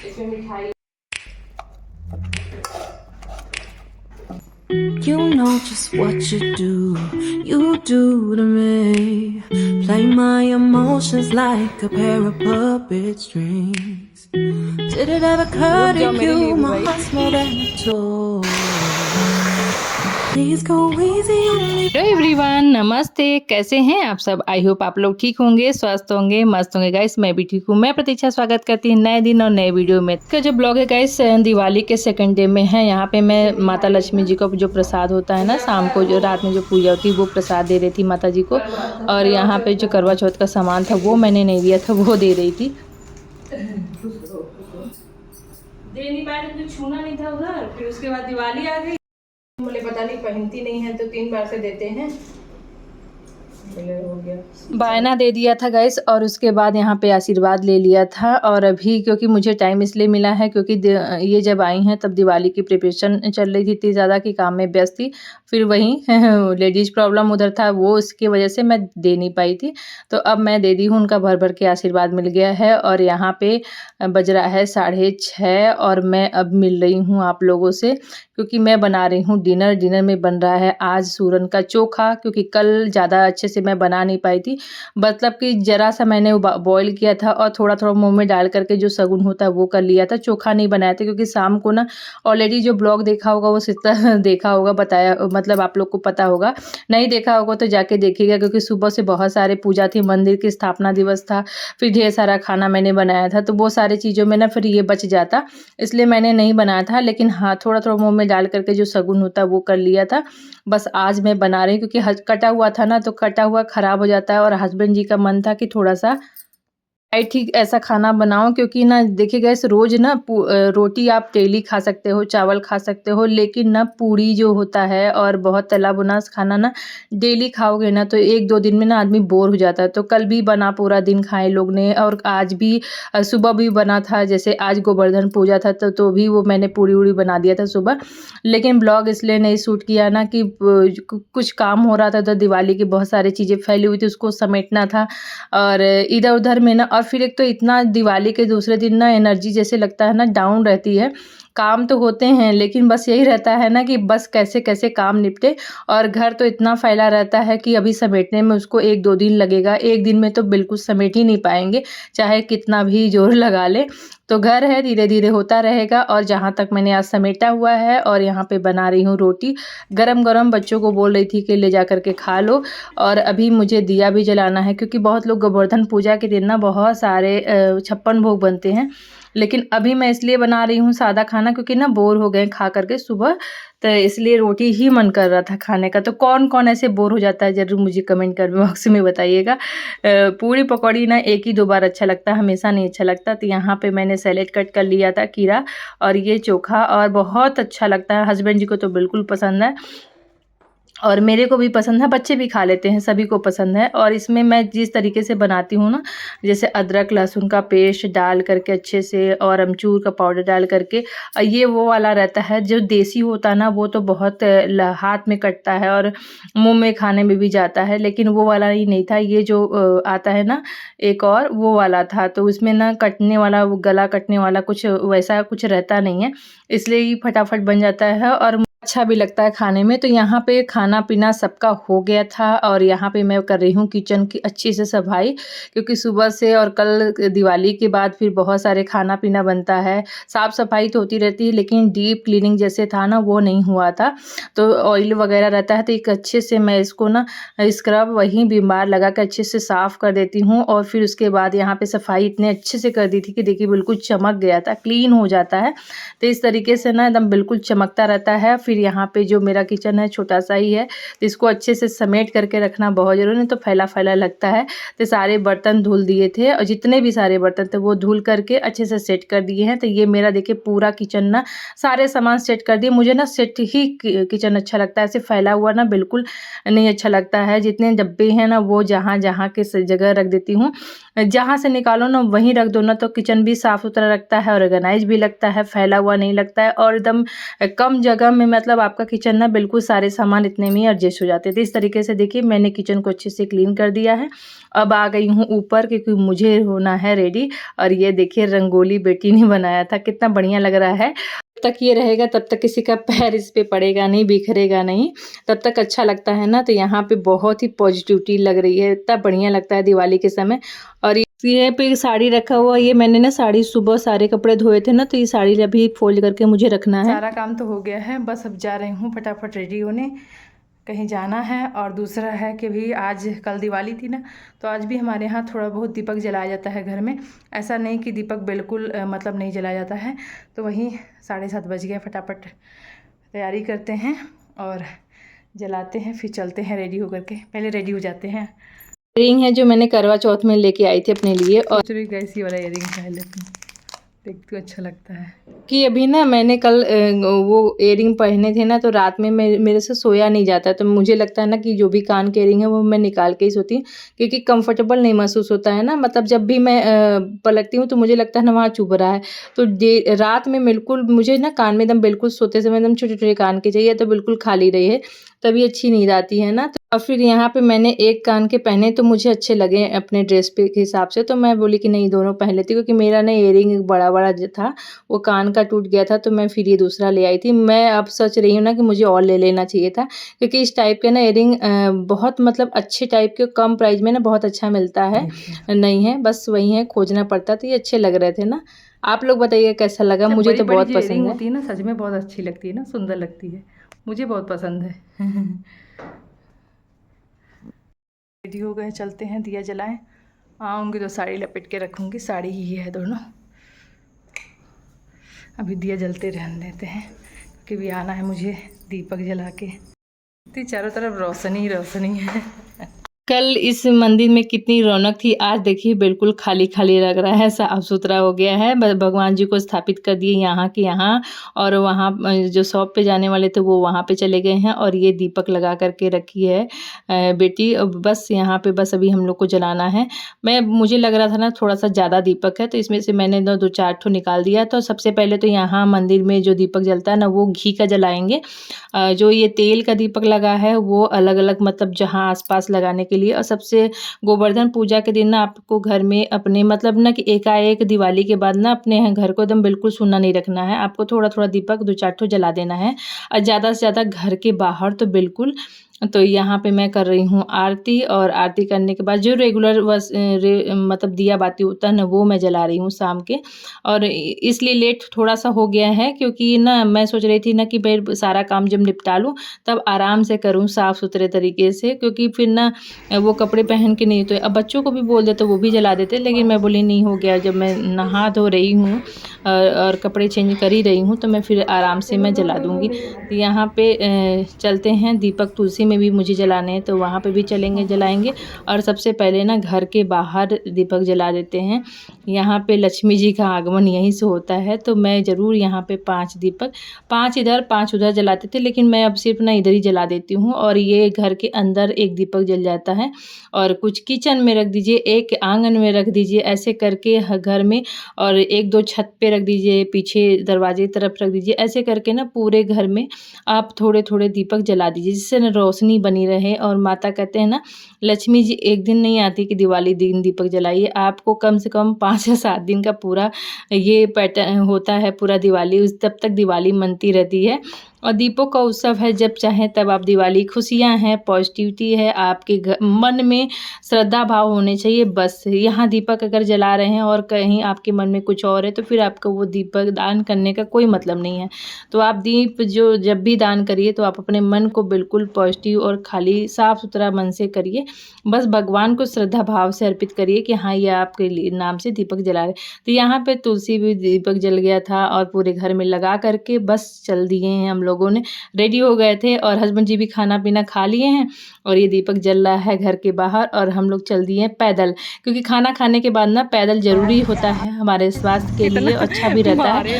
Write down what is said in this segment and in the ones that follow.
इसमें मिठाई। You know just what you do to me. Play my emotions like a pair of puppet strings. Did it ever occur to you my heart's more than a toy? Please go easy on me. Hello everyone, नमस्ते। कैसे हैं आप सब? I hope आप लोग ठीक होंगे, स्वस्थ होंगे, मस्त होंगे। गाइस मैं भी ठीक हूँ। मैं प्रतीक्षा स्वागत करती हूँ नए दिन और नए वीडियो में। का जो ब्लॉग है गाइस दिवाली के सेकंड डे में है। यहाँ पे मैं माता लक्ष्मी जी को जो प्रसाद होता है ना, शाम को जो रात में जो पूजा होती है वो प्रसाद दे रही थी माता जी को। और यहाँ पे जो करवा चौथ का सामान था वो मैंने नहीं दिया था, वो दे रही थी। दे नहीं पाए तो छूना नहीं था उधर। फिर उसके बाद दिवाली आ गई, बोले पता नहीं पहनती नहीं है तो 3 बार से देते हैं। हो गया बायना दे दिया था गाइस, और उसके बाद यहाँ पे आशीर्वाद ले लिया था। और अभी क्योंकि मुझे टाइम इसलिए मिला है क्योंकि ये जब आई हैं तब दिवाली की प्रिपरेशन चल रही थी, इतनी ज़्यादा कि काम में व्यस्त थी। फिर वहीं लेडीज़ प्रॉब्लम उधर था, वो उसकी वजह से मैं दे नहीं पाई थी। तो अब मैं दे दी हूँ, उनका भर भर के आशीर्वाद मिल गया है। और यहाँ पे बज रहा है 6:30 और मैं अब मिल रही हूँ आप लोगों से, क्योंकि मैं बना रही हूँ डिनर। डिनर में बन रहा है आज सूरन का चोखा, क्योंकि कल ज़्यादा अच्छे से मैं बना नहीं पाई थी। मतलब कि ज़रा सा मैंने बॉईल किया था और थोड़ा थोड़ा मुंह में डाल करके जो सगुन होता है वो कर लिया था। चोखा नहीं बनाया था क्योंकि शाम को ना, ऑलरेडी जो ब्लॉग देखा होगा वो सिस्टर देखा होगा, बताया, मतलब आप लोग को पता होगा। नहीं देखा होगा तो जाके देखिएगा, क्योंकि सुबह से बहुत सारे पूजा थी, मंदिर की स्थापना दिवस था, फिर ढेर सारा खाना मैंने बनाया था। तो वो सारी चीज़ों में ना फिर ये बच जाता, इसलिए मैंने नहीं बनाया था। लेकिन हाँ, थोड़ा थोड़ा मुंह में डाल करके जो सगुन होता है वो कर लिया था। बस आज मैं बना रही हूँ क्योंकि कटा हुआ था ना, तो कटा हुआ ख़राब हो जाता है। और हस्बैंड जी का मन था कि थोड़ा सा ठीक ऐसा खाना बनाओ, क्योंकि ना देखिए गैस, रोज़ ना रोटी आप डेली खा सकते हो, चावल खा सकते हो, लेकिन ना पूड़ी जो होता है और बहुत तला भुना खाना ना डेली खाओगे ना तो 1-2 दिन में ना आदमी बोर हो जाता है। तो कल भी बना, पूरा दिन खाए लोग ने। और आज भी सुबह भी बना था। जैसे आज गोवर्धन पूजा था तो भी वो मैंने पूड़ी वूड़ी बना दिया था सुबह। लेकिन ब्लॉग इसलिए नहीं शूट किया ना कि कुछ काम हो रहा था, तो दिवाली की बहुत सारी चीज़ें फैली हुई थी, उसको समेटना था। और इधर उधर में ना, और फिर एक तो इतना दिवाली के दूसरे दिन ना एनर्जी जैसे लगता है ना डाउन रहती है। काम तो होते हैं लेकिन बस यही रहता है ना कि बस कैसे कैसे काम निपटे। और घर तो इतना फैला रहता है कि अभी समेटने में उसको 1-2 दिन लगेगा। एक दिन में तो बिल्कुल समेट ही नहीं पाएंगे, चाहे कितना भी जोर लगा ले। तो घर है, धीरे धीरे होता रहेगा। और जहाँ तक मैंने आज समेटा हुआ है, और यहाँ पे बना रही हूँ रोटी गरम गरम। बच्चों को बोल रही थी कि ले जा करके खा लो। और अभी मुझे दिया भी जलाना है, क्योंकि बहुत लोग गोवर्धन पूजा के दिन ना बहुत सारे 56 भोग बनते हैं। लेकिन अभी मैं इसलिए बना रही हूँ सादा खाना, क्योंकि ना बोर हो गए खा करके सुबह, तो इसलिए रोटी ही मन कर रहा था खाने का। तो कौन कौन ऐसे बोर हो जाता है, ज़रूर मुझे कमेंट कर बॉक्स में बताइएगा। पूरी पकौड़ी ना 1 ही 2 बार अच्छा लगता है, हमेशा नहीं अच्छा लगता। तो यहाँ पे मैंने सैलेड कट कर लिया था, खीरा और ये चोखा, और बहुत अच्छा लगता है। हस्बैंड जी को तो बिल्कुल पसंद है और मेरे को भी पसंद है, बच्चे भी खा लेते हैं, सभी को पसंद है। और इसमें मैं जिस तरीके से बनाती हूँ ना, जैसे अदरक लहसुन का पेस्ट डाल करके अच्छे से, और अमचूर का पाउडर डाल करके, ये वो वाला रहता है जो देसी होता है ना, वो तो बहुत हाथ में कटता है और मुंह में खाने में भी जाता है। लेकिन वो वाला ही नहीं था, ये जो आता है ना एक और, वो वाला था। तो उसमें ना कटने वाला, वो गला कटने वाला कुछ वैसा कुछ रहता नहीं है, इसलिए ये फटाफट बन जाता है और अच्छा भी लगता है खाने में। तो यहाँ पे खाना पीना सबका हो गया था, और यहाँ पे मैं कर रही हूँ किचन की अच्छी से सफाई, क्योंकि सुबह से और कल दिवाली के बाद फिर बहुत सारे खाना पीना बनता है। साफ़ सफाई तो होती रहती है, लेकिन डीप क्लीनिंग जैसे था ना वो नहीं हुआ था। तो ऑयल वगैरह रहता है, तो एक अच्छे से मैं इसको ना स्क्रब वहीं विम बार लगा कर अच्छे से साफ़ कर देती हूँ। और फिर उसके बाद यहाँ पे सफाई इतने अच्छे से कर दी थी कि देखिए बिल्कुल चमक गया था, क्लीन हो जाता है। तो इस तरीके से ना एकदम बिल्कुल चमकता रहता है। फिर यहाँ पे जो मेरा किचन है छोटा सा ही है, तो इसको अच्छे से समेट करके रखना बहुत ज़रूरी, नहीं तो फैला फैला लगता है। तो सारे बर्तन धुल दिए थे, और जितने भी सारे बर्तन थे वो धुल करके अच्छे से सेट कर दिए हैं। तो ये मेरा देखिए पूरा किचन ना, सारे सामान सेट कर दिए। मुझे ना सेट ही किचन अच्छा लगता है, ऐसे फैला हुआ ना बिल्कुल नहीं अच्छा लगता है। जितने डब्बे हैं ना वो जहाँ जहाँ के जगह रख देती हूँ। जहाँ से निकालो ना वहीं रख दो ना, तो किचन भी साफ़ सुथरा रखता है, ऑर्गेनाइज भी लगता है, फैला हुआ नहीं लगता है, और एकदम कम जगह में मतलब आपका किचन ना बिल्कुल सारे सामान इतने में ही एडजस्ट हो जाते थे। इस तरीके से देखिए मैंने किचन को अच्छे से क्लीन कर दिया है। अब आ गई हूँ ऊपर, क्योंकि मुझे होना है रेडी। और ये देखिए रंगोली बेटी ने बनाया था, कितना बढ़िया लग रहा है। तक ये रहेगा तब तक किसी का पैर इस पे पड़ेगा नहीं, बिखरेगा नहीं, तब तक अच्छा लगता है ना। तो यहाँ पे बहुत ही पॉजिटिविटी लग रही है, इतना बढ़िया लगता है दिवाली के समय। और ये पे साड़ी रखा हुआ, ये मैंने ना साड़ी सुबह सारे कपड़े धोए थे ना, तो ये साड़ी अभी फोल्ड करके मुझे रखना है। सारा काम तो हो गया है, बस अब जा रही हूँ फटाफट रेडी होने, कहीं जाना है। और दूसरा है कि भी आज कल दिवाली थी ना, तो आज भी हमारे यहाँ थोड़ा बहुत दीपक जलाया जाता है घर में। ऐसा नहीं कि दीपक बिल्कुल मतलब नहीं जलाया जाता है। तो वहीं 7:30 बज गया, फटाफट तैयारी करते हैं और जलाते हैं, फिर चलते हैं रेडी होकर के। पहले रेडी हो जाते हैं। इयरिंग है जो मैंने करवा चौथ में लेके आई थी अपने लिए, और गैसी वाला इयरिंग पहन लेती हूँ, देखते हो अच्छा लगता है। कि अभी ना मैंने कल वो इयरिंग पहने थे ना, तो रात में मेरे से सोया नहीं जाता, तो मुझे लगता है ना कि जो भी कान के इयरिंग है वो मैं निकाल के ही सोती हूँ, क्योंकि कंफर्टेबल नहीं महसूस होता है ना। मतलब जब भी मैं पलटती हूँ तो मुझे लगता है ना वहाँ चुभ रहा है। तो रात में बिल्कुल मुझे ना कान में एकदम बिल्कुल सोते समय एकदम छोटे छोटे कान के चाहिए, तो बिल्कुल खाली रही है, तभी अच्छी नींद आती है ना। और फिर यहाँ पे मैंने एक कान के पहने, तो मुझे अच्छे लगे अपने ड्रेस पे के हिसाब से, तो मैं बोली कि नहीं दोनों पहन लेती, क्योंकि मेरा ना इयरिंग बड़ा बड़ा जो था वो कान का टूट गया था, तो मैं फिर ये दूसरा ले आई थी। मैं अब सोच रही हूँ ना कि मुझे और ले लेना चाहिए था, क्योंकि इस टाइप के ना इयरिंग बहुत मतलब अच्छे टाइप के कम प्राइस में ना बहुत अच्छा मिलता है। नहीं है, बस वही है, खोजना पड़ता, तो ये अच्छे लग रहे थे ना। आप लोग बताइए कैसा लगा। मुझे तो बहुत पसंद होती है ना, सच में बहुत अच्छी लगती है ना, सुंदर लगती है, मुझे बहुत पसंद है। रेडी हो गए, चलते हैं, दिया जलाएं। आऊँगी तो साड़ी लपेट के रखूँगी, साड़ी ही है दोनों। अभी दिया जलते रहने देते हैं, क्योंकि भी आना है मुझे दीपक जला के। चारों तरफ रोशनी ही रोशनी है। कल इस मंदिर में कितनी रौनक थी, आज देखिए बिल्कुल खाली खाली लग रहा है, साफ सुथरा हो गया है। भगवान जी को स्थापित कर दिए यहाँ के यहाँ, और वहाँ जो शॉप पे जाने वाले थे वो वहाँ पे चले गए हैं। और ये दीपक लगा करके रखी है बेटी, बस यहाँ पे बस अभी हम लोग को जलाना है। मुझे लग रहा था ना थोड़ा सा ज़्यादा दीपक है, तो इसमें से मैंने 2-4 ठो निकाल दिया। तो सबसे पहले तो यहाँ मंदिर में जो दीपक जलता है ना वो घी का जलाएंगे। जो ये तेल का दीपक लगा है वो अलग अलग मतलब जहाँ आसपास लगाने के लिए। और सबसे गोवर्धन पूजा के दिन ना आपको घर में अपने मतलब ना कि एकाएक दिवाली के बाद ना अपने घर को एकदम बिल्कुल सूना नहीं रखना है, आपको थोड़ा थोड़ा दीपक 2-4 ठो जला देना है, और ज़्यादा से ज़्यादा घर के बाहर तो बिल्कुल। तो यहाँ पे मैं कर रही हूँ आरती, और आरती करने के बाद जो रेगुलर मतलब दिया बाती होता है ना वो मैं जला रही हूँ शाम के। और इसलिए लेट थोड़ा सा हो गया है, क्योंकि ना मैं सोच रही थी ना कि भाई सारा काम जब निपटा लूँ तब आराम से करूँ साफ़ सुथरे तरीके से, क्योंकि फिर ना वो कपड़े पहन के नहीं, तो अब बच्चों को भी बोल दे तो वो भी जला देते, लेकिन मैं बोली नहीं, हो गया, जब मैं नहा धो रही हूँ और कपड़े चेंज कर ही रही हूँ तो मैं फिर आराम से मैं जला दूँगी। तो यहाँ पे चलते हैं, दीपक तुलसी में भी मुझे जलाने हैं, तो वहाँ पे भी चलेंगे, जलाएंगे। और सबसे पहले ना घर के बाहर दीपक जला देते हैं। यहाँ पे लक्ष्मी जी का आगमन यहीं से होता है, तो मैं ज़रूर यहाँ पे 5 दीपक, 5 इधर 5 उधर जलाते थे, लेकिन मैं अब सिर्फ ना इधर ही जला देती हूँ। और ये घर के अंदर एक दीपक जल जाता है, और कुछ किचन में रख दीजिए, एक आंगन में रख दीजिए, ऐसे करके घर में, और 1-2 छत पे रख दीजिए, पीछे दरवाजे की तरफ रख दीजिए, ऐसे करके ना पूरे घर में आप थोड़े थोड़े दीपक जला दीजिए, जिससे ना रोशनी बनी रहे। और माता कहते हैं ना लक्ष्मी जी एक दिन नहीं आती कि दिवाली दिन दीपक जलाइए, आपको कम से कम 5 या 7 दिन का पूरा ये पैटर्न होता है, पूरा दिवाली, उस तब तक दिवाली मनती रहती है। और दीपों का उत्सव है, जब चाहें तब आप दिवाली, खुशियां हैं, पॉजिटिविटी है, आपके मन में श्रद्धा भाव होने चाहिए, बस। यहाँ दीपक अगर जला रहे हैं और कहीं आपके मन में कुछ और है, तो फिर आपका वो दीपक दान करने का कोई मतलब नहीं है। तो आप दीप जो जब भी दान करिए तो आप अपने मन को बिल्कुल पॉजिटिव और खाली साफ़ सुथरा मन से करिए, बस भगवान को श्रद्धा भाव से अर्पित करिए कि हाँ ये आपके लिए नाम से दीपक जला रहे। तो यहाँ पे तुलसी भी दीपक जल गया था, और पूरे घर में लगा करके बस चल दिए हैं, हम लोगों ने रेडी हो गए थे, और हस्बैंड जी भी खाना पीना खा लिए हैं, और ये दीपक जल रहा है घर के बाहर। और हम लोग चल दिए हैं पैदल, क्योंकि खाना खाने के बाद ना पैदल ज़रूरी होता है हमारे स्वास्थ्य के लिए, अच्छा भी रहता है।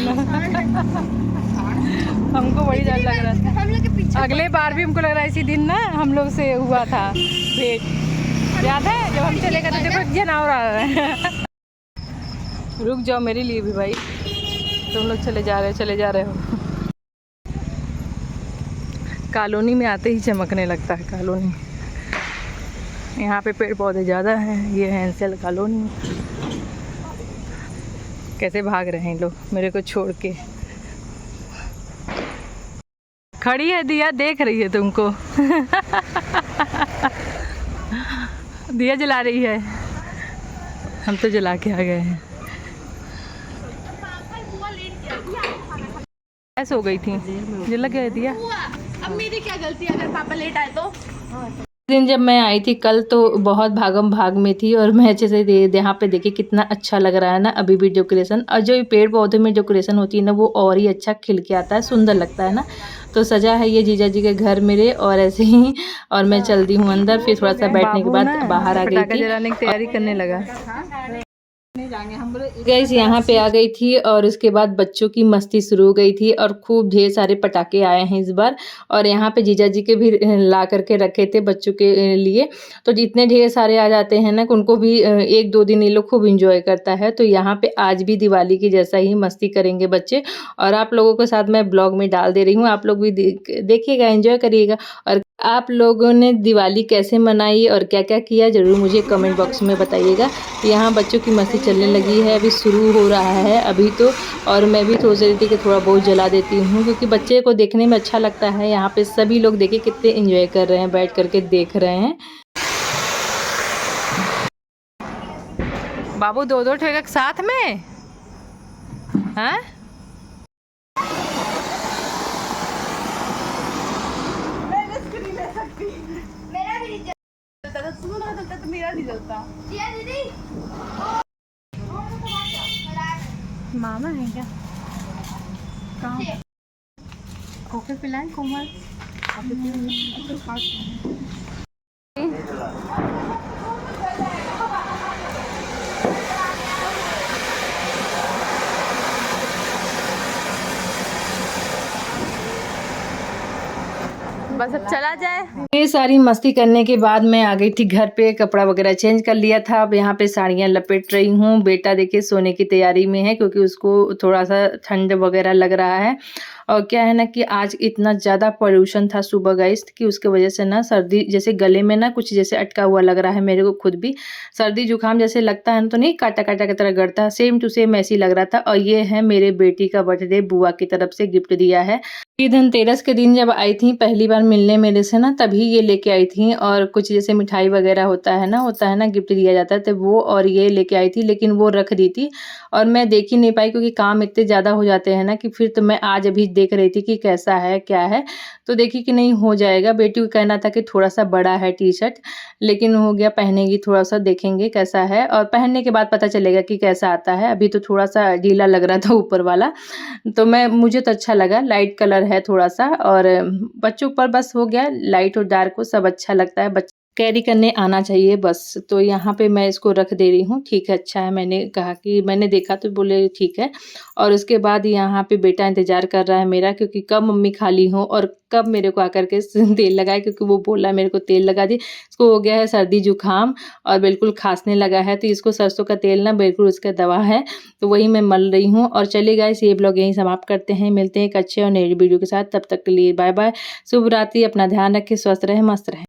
हमको बड़ी डर लग रहा था, अगले बार भी हमको लग रहा है इसी दिन ना हम लोग से हुआ था भेंट, याद है जब हम चले गए तो देखो जना हो रहा है। रुक जाओ मेरे लिए भी भाई, तुम लोग चले जा रहे हो। कॉलोनी में आते ही चमकने लगता है कॉलोनी। यहाँ पे पेड़ पौधे ज़्यादा हैं। ये है एंसेल कॉलोनी। कैसे भाग रहे हैं लोग मेरे को छोड़ के। खड़ी है दिया, देख रही है तुमको। दिया जला रही है, हम तो जला के आ गए हैं। ऐसे हो गई थी, जला गया दिया। अब मेरी क्या गलती है अगर पापा लेट आए तो? दिन जब मैं आई थी कल तो बहुत भागम भाग में थी, और मैं अच्छे से यहाँ पे देखिए कितना अच्छा लग रहा है ना अभी भी डेकोरेशन। और जो पेड़ पौधे में डेकोरेशन होती है ना वो और ही अच्छा खिल के आता है, सुंदर लगता है ना। तो सजा है ये जीजा जी के घर मेरे, और ऐसे ही। और मैं चल दी हूँ अंदर, फिर थोड़ा सा बैठने के बाद बाहर आ गई थी, जलाने की तैयारी करने लगा। गैस यहाँ पे आ गई थी, और उसके बाद बच्चों की मस्ती शुरू हो गई थी, और खूब ढेर सारे पटाखे आए हैं इस बार। और यहाँ पे जीजा जी के भी ला करके रखे थे बच्चों के लिए। तो जितने ढेर सारे आ जाते हैं ना उनको भी 1-2 दिन ये लोग खूब इंजॉय करता है। तो यहाँ पे आज भी दिवाली की जैसा ही मस्ती करेंगे बच्चे, और आप लोगों के साथ मैं ब्लॉग में डाल दे रही हूँ। आप लोग भी देखिएगा, एंजॉय करिएगा। और आप लोगों ने दिवाली कैसे मनाई और क्या क्या किया ज़रूर मुझे कमेंट बॉक्स में बताइएगा। यहाँ बच्चों की मस्ती चलने लगी है, अभी शुरू हो रहा है अभी तो। और मैं भी सोच रही थी कि थोड़ा बहुत जला देती हूँ, क्योंकि बच्चे को देखने में अच्छा लगता है। यहाँ पे सभी लोग देखिए कितने एंजॉय कर रहे हैं, बैठ करके देख रहे हैं। बाबू 2-2 ठेका साथ में हाँ? मेरा नहीं जलता। मामा है क्या? कहाँ? कॉफी पिलाएं कोमल? बस अब चला जाए। ये सारी मस्ती करने के बाद मैं आ गई थी घर पे, कपड़ा वगैरह चेंज कर लिया था। अब यहाँ पे साड़ियाँ लपेट रही हूँ। बेटा देखिए सोने की तैयारी में है, क्योंकि उसको थोड़ा सा ठंड वगैरह लग रहा है। और क्या है ना कि आज इतना ज़्यादा पॉल्यूशन था सुबह गाइस, कि उसके वजह से ना सर्दी, जैसे गले में ना कुछ जैसे अटका हुआ लग रहा है मेरे को। खुद भी सर्दी जुकाम जैसे लगता है ना, तो नहीं काटा काटा की तरह गड़ता है, सेम टू सेम ऐसी लग रहा था। और ये है मेरे बेटी का बर्थडे, बुआ की तरफ से गिफ्ट दिया है। धनतेरस के दिन जब आई थी पहली बार मिलने मेरे से ना, तभी ये लेके आई थी। और कुछ जैसे मिठाई वगैरह होता है ना गिफ्ट दिया जाता है, तो वो और ये लेके आई थी, लेकिन वो रख दी थी और मैं देख ही नहीं पाई, क्योंकि काम इतने ज़्यादा हो जाते हैं ना कि फिर तो मैं आज अभी देख रही थी कि कैसा है क्या है। तो देखी कि नहीं हो जाएगा। बेटी को कहना था कि थोड़ा सा बड़ा है टी शर्ट, लेकिन हो गया, पहनेगी, थोड़ा सा देखेंगे कैसा है, और पहनने के बाद पता चलेगा कि कैसा आता है। अभी तो थोड़ा सा ढीला लग रहा था ऊपर वाला, तो मुझे तो अच्छा लगा। लाइट कलर है थोड़ा सा, और बच्चों पर बस हो गया, लाइट और डार्क को सब अच्छा लगता है, बच्चे कैरी करने आना चाहिए बस। तो यहाँ पे मैं इसको रख दे रही हूँ। ठीक है, अच्छा है। मैंने कहा कि मैंने देखा तो बोले ठीक है। और उसके बाद यहाँ पे बेटा इंतज़ार कर रहा है मेरा, क्योंकि कब मम्मी खाली हो और कब मेरे को आकर के तेल लगाए, क्योंकि वो बोला मेरे को तेल लगा दी। इसको हो गया है सर्दी जुकाम और बिल्कुल खांसने लगा है, तो इसको सरसों का तेल ना बिल्कुल उसका दवा है, तो वही मैं मल रही हूँ। और चलिए गाइस, ये ब्लॉग यहीं समाप्त करते हैं। मिलते हैं एक अच्छे और नए वीडियो के साथ, तब तक के लिए बाय बाय, शुभ रात्रि। अपना ध्यान रखें, स्वस्थ रहें, मस्त रहें।